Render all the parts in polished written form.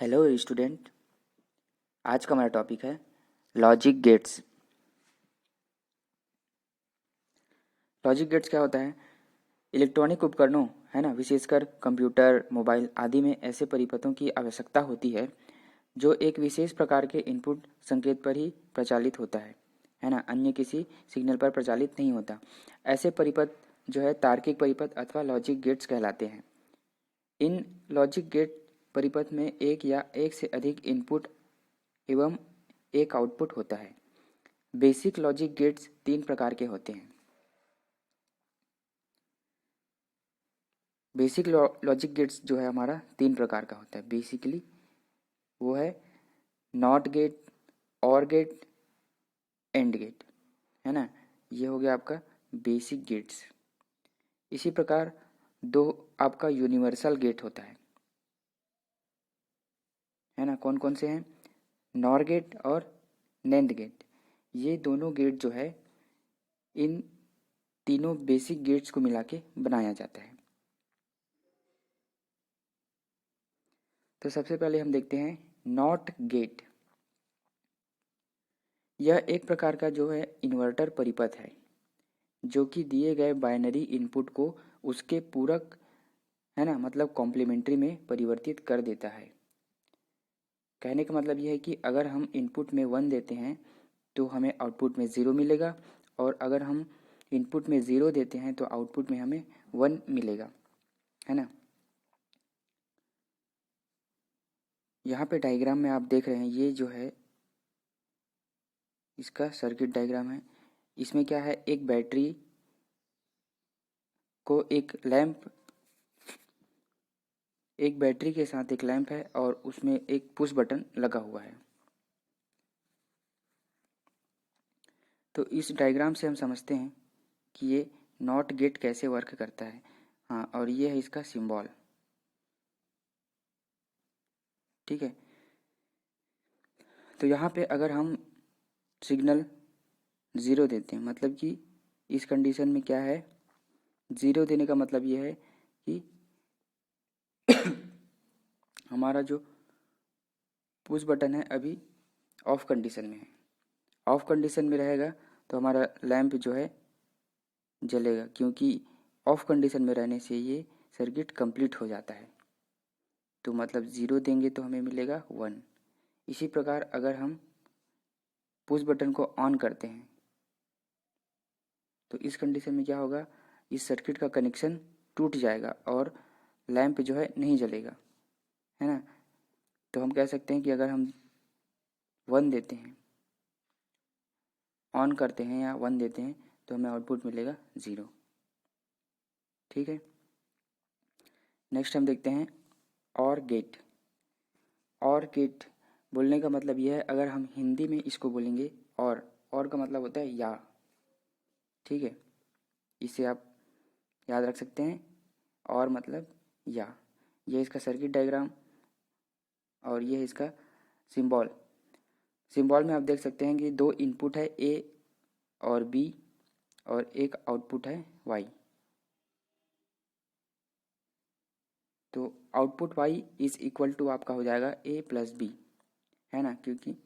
Hello student. आज का हमारा टॉपिक है लॉजिक गेट्स। लॉजिक गेट्स क्या होता है? इलेक्ट्रॉनिक उपकरणों, है ना, विशेषकर कंप्यूटर, मोबाइल आदि में ऐसे परिपथों की आवश्यकता होती है जो एक विशेष प्रकार के इनपुट संकेत पर ही प्रचालित होता है ना, अन्य किसी सिग्नल पर प्रचालित नहीं होता। ऐसे परिपथ जो है तार्किक परिपथ अथवा लॉजिक गेट्स कहलाते हैं। इन लॉजिक गेट परिपथ में एक या एक से अधिक इनपुट एवं एक आउटपुट होता है। बेसिक लॉजिक गेट्स तीन प्रकार के होते हैं। बेसिक लॉजिक गेट्स जो है हमारा तीन प्रकार का होता है। बेसिकली वो है नॉट गेट, और गेट, एंड गेट, है ना। ये हो गया आपका बेसिक गेट्स। इसी प्रकार दो आपका यूनिवर्सल गेट होता है ना। कौन कौन से हैं? नॉर गेट और नैंड गेट। ये दोनों गेट जो है इन तीनों बेसिक गेट्स को मिला के बनाया जाता है। तो सबसे पहले हम देखते हैं नॉट गेट। यह एक प्रकार का जो है इन्वर्टर परिपथ है जो कि दिए गए बाइनरी इनपुट को उसके पूरक, है ना, मतलब कॉम्प्लीमेंट्री में परिवर्तित कर देता है। कहने का मतलब यह है कि अगर हम इनपुट में 1 देते हैं तो हमें आउटपुट में 0 मिलेगा, और अगर हम इनपुट में 0 देते हैं तो आउटपुट में हमें 1 मिलेगा, है ना। यहाँ पे डायग्राम में आप देख रहे हैं, ये जो है इसका सर्किट डायग्राम है। इसमें क्या है, एक बैटरी को एक बैटरी के साथ एक लैंप है और उसमें एक पुश बटन लगा हुआ है। तो इस डायग्राम से हम समझते हैं कि ये नॉट गेट कैसे वर्क करता है। हाँ, और ये है इसका सिंबल, ठीक है। तो यहाँ पे अगर हम सिग्नल 0 देते हैं, मतलब कि इस कंडीशन में क्या है, 0 देने का मतलब ये है कि हमारा जो पुश बटन है अभी ऑफ कंडीशन में है। ऑफ कंडीशन में रहेगा तो हमारा लैंप जो है जलेगा, क्योंकि ऑफ कंडीशन में रहने से ये सर्किट कंप्लीट हो जाता है। तो मतलब 0 देंगे तो हमें मिलेगा 1। इसी प्रकार अगर हम पुश बटन को ऑन करते हैं तो इस कंडीशन में क्या होगा, इस सर्किट का कनेक्शन टूट जाएगा और लैंप जो है नहीं जलेगा, है ना। तो हम कह सकते हैं कि अगर हम 1 देते हैं, ऑन करते हैं या 1 देते हैं तो हमें आउटपुट मिलेगा 0, ठीक है। नेक्स्ट हम देखते हैं और गेट। और गेट बोलने का मतलब यह है, अगर हम हिंदी में इसको बोलेंगे और का मतलब होता है या, ठीक है। इसे आप याद रख सकते हैं, और मतलब या। ये इसका सर्किट डायग्राम और ये है इसका सिंबल। सिंबल में आप देख सकते हैं कि दो इनपुट है ए और बी और एक आउटपुट है वाई। तो output y is equal to आपका हो जाएगा ए प्लस बी, है ना, क्योंकि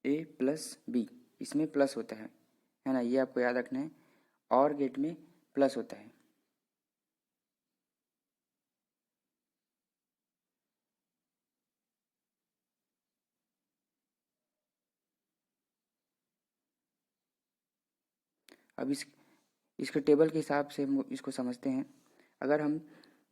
ए प्लस बी इसमें प्लस होता है ना, ये आपको याद रखना है। और गेट में प्लस होता है। अब इसके टेबल के हिसाब से हम इसको समझते हैं। अगर हम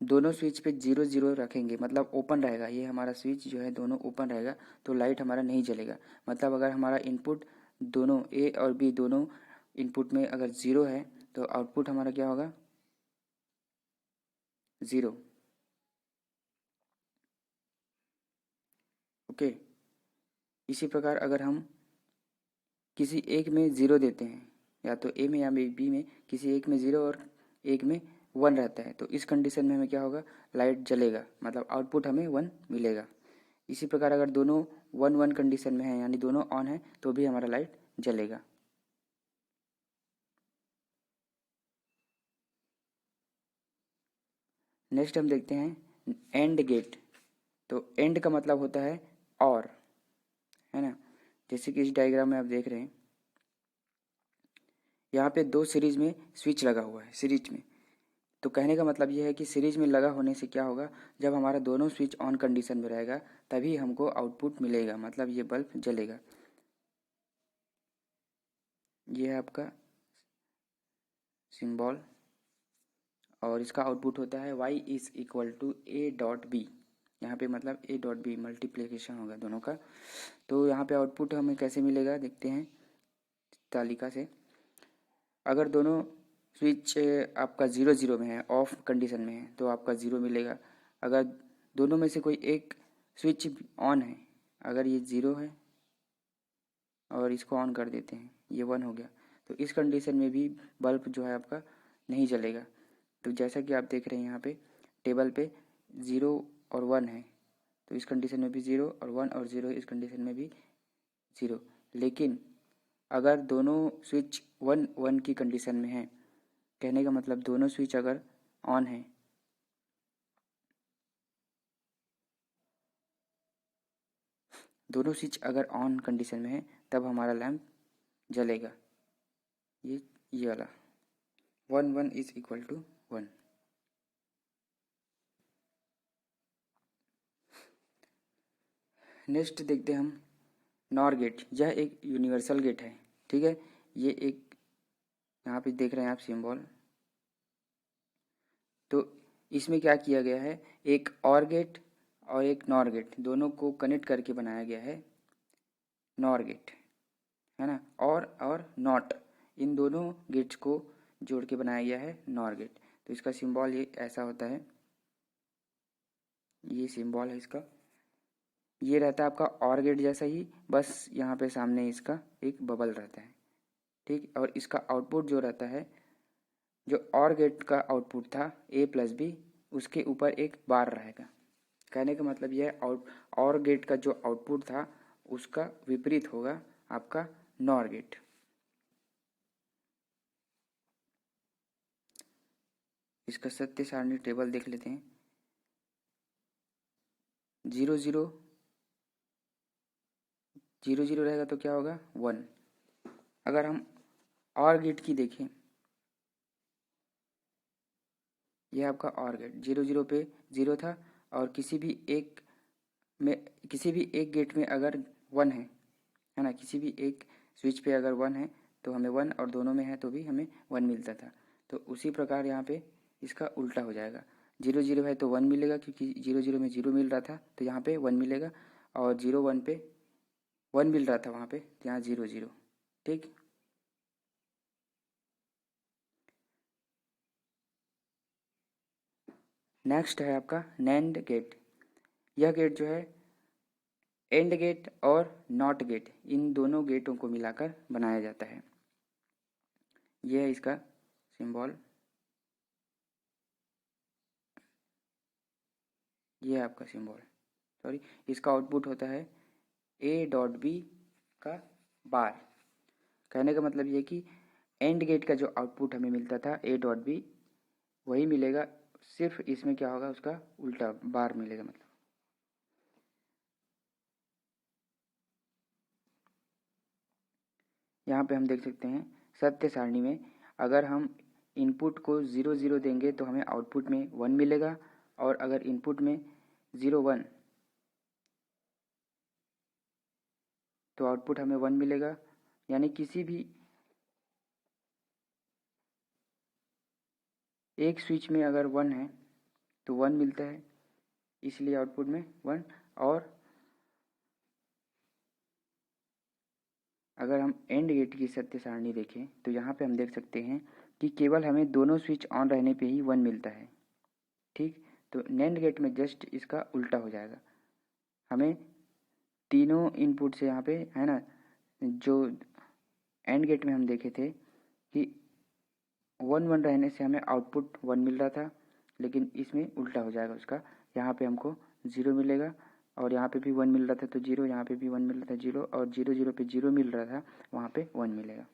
दोनों स्विच पे 0 0 रखेंगे, मतलब ओपन रहेगा, ये हमारा स्विच जो है दोनों ओपन रहेगा तो लाइट हमारा नहीं जलेगा। मतलब अगर हमारा इनपुट दोनों ए और बी दोनों इनपुट में अगर 0 है तो आउटपुट हमारा क्या होगा, 0, ओके। इसी प्रकार अगर हम किसी एक में 0 देते हैं, या तो ए में या बी में, किसी एक में 0 और एक में 1 रहता है, तो इस कंडीशन में हमें क्या होगा, लाइट जलेगा, मतलब आउटपुट हमें 1 मिलेगा। इसी प्रकार अगर दोनों 1 1 कंडीशन में है, यानी दोनों ऑन है, तो भी हमारा लाइट जलेगा। नेक्स्ट हम देखते हैं एंड गेट। तो एंड का मतलब होता है और, है ना। जैसे कि इस डायग्राम में आप देख रहे हैं, यहाँ पे दो सीरीज में स्विच लगा हुआ है, सीरीज में। तो कहने का मतलब ये है कि सीरीज में लगा होने से क्या होगा, जब हमारा दोनों स्विच ऑन कंडीशन में रहेगा तभी हमको आउटपुट मिलेगा, मतलब ये बल्ब जलेगा। ये है आपका सिंबल और इसका आउटपुट होता है y is equal to a dot b. यहाँ पे मतलब a डॉट बी मल्टीप्लिकेशन होगा दोनों का। तो यहाँ पे आउटपुट हमें कैसे मिलेगा देखते हैं तालिका से। अगर दोनों स्विच आपका 0 0 में है, ऑफ कंडीशन में है, तो आपका 0 मिलेगा। अगर दोनों में से कोई एक स्विच ऑन है, अगर ये 0 है और इसको ऑन कर देते हैं, ये 1 हो गया, तो इस कंडीशन में भी बल्ब जो है आपका नहीं जलेगा। तो जैसा कि आप देख रहे हैं यहाँ पे टेबल पे 0 और 1 है, तो इस कंडीशन में भी 0 और 1 और 0 इस कंडीशन में भी 0। लेकिन अगर दोनों स्विच 1 1 की कंडीशन में है, कहने का मतलब दोनों स्विच अगर ऑन है, दोनों स्विच अगर ऑन कंडीशन में है तब हमारा लैंप जलेगा। ये वाला 1 1 इज इक्वल टू 1। नेक्स्ट देखते हैं हम नॉर गेट। यह एक यूनिवर्सल गेट है, ठीक है। ये एक यहाँ पे देख रहे हैं आप सिंबल। तो इसमें क्या किया गया है, एक और गेट और एक नॉर गेट दोनों को कनेक्ट करके बनाया गया है नॉर गेट, है ना। और नॉट, इन दोनों गेट्स को जोड़ के बनाया गया है नॉर गेट। तो इसका सिंबल ये ऐसा होता है, ये सिंबल है इसका। ये रहता है आपका और गेट जैसा ही, बस यहाँ पे सामने इसका एक बबल रहता है, ठीक। और इसका आउटपुट जो रहता है, जो और गेट का आउटपुट था a प्लस बी, उसके ऊपर एक बार रहेगा। कहने का मतलब यह और गेट का जो आउटपुट था उसका विपरीत होगा आपका नॉर गेट। इसका सत्य सारणी टेबल देख लेते हैं। 0 0 0 0 रहेगा तो क्या होगा 1। अगर हम और गेट की देखें, यह आपका और गेट 0 0 पे 0 था, और किसी भी एक गेट में अगर 1 है ना, किसी भी एक स्विच पे अगर 1 है तो हमें 1, और दोनों में है तो भी हमें 1 मिलता था। तो उसी प्रकार यहाँ पे इसका उल्टा हो जाएगा। 0 0 है तो 1 मिलेगा, क्योंकि 0 0 में 0 मिल रहा था तो यहाँ पे 1 मिलेगा, और 0 1 पे 1 मिल रहा था वहाँ पे, यहाँ 0 0, ठीक। नेक्स्ट है आपका नैंड गेट। यह गेट जो है एंड गेट और नॉट गेट, इन दोनों गेटों को मिलाकर बनाया जाता है। यह है इसका सिंबल, ये है आपका सिंबल, सॉरी। इसका आउटपुट होता है a डॉट बी का बार। कहने का मतलब ये कि एंड गेट का जो आउटपुट हमें मिलता था a डॉट बी, वही मिलेगा, सिर्फ इसमें क्या होगा, उसका उल्टा बार मिलेगा। मतलब यहाँ पे हम देख सकते हैं सत्य सारणी में, अगर हम इनपुट को 0 0 देंगे तो हमें आउटपुट में 1 मिलेगा, और अगर इनपुट में 0 1 तो आउटपुट हमें 1 मिलेगा। यानी किसी भी एक स्विच में अगर 1 है तो 1 मिलता है, इसलिए आउटपुट में 1। और अगर हम एंड गेट की सत्य सारणी देखें तो यहाँ पे हम देख सकते हैं कि केवल हमें दोनों स्विच ऑन रहने पे ही 1 मिलता है, ठीक। तो नैंड गेट में जस्ट इसका उल्टा हो जाएगा। हमें तीनों इनपुट से यहाँ पे, है ना, जो एंड गेट में हम देखे थे कि 1 1 रहने से हमें आउटपुट 1 मिल रहा था, लेकिन इसमें उल्टा हो जाएगा उसका। यहाँ पे हमको 0 मिलेगा, और यहाँ पे भी 1 मिल रहा था तो 0, यहाँ पे भी 1 मिल रहा था 0, और 0 0 पे 0 मिल रहा था, वहाँ पे 1 मिलेगा।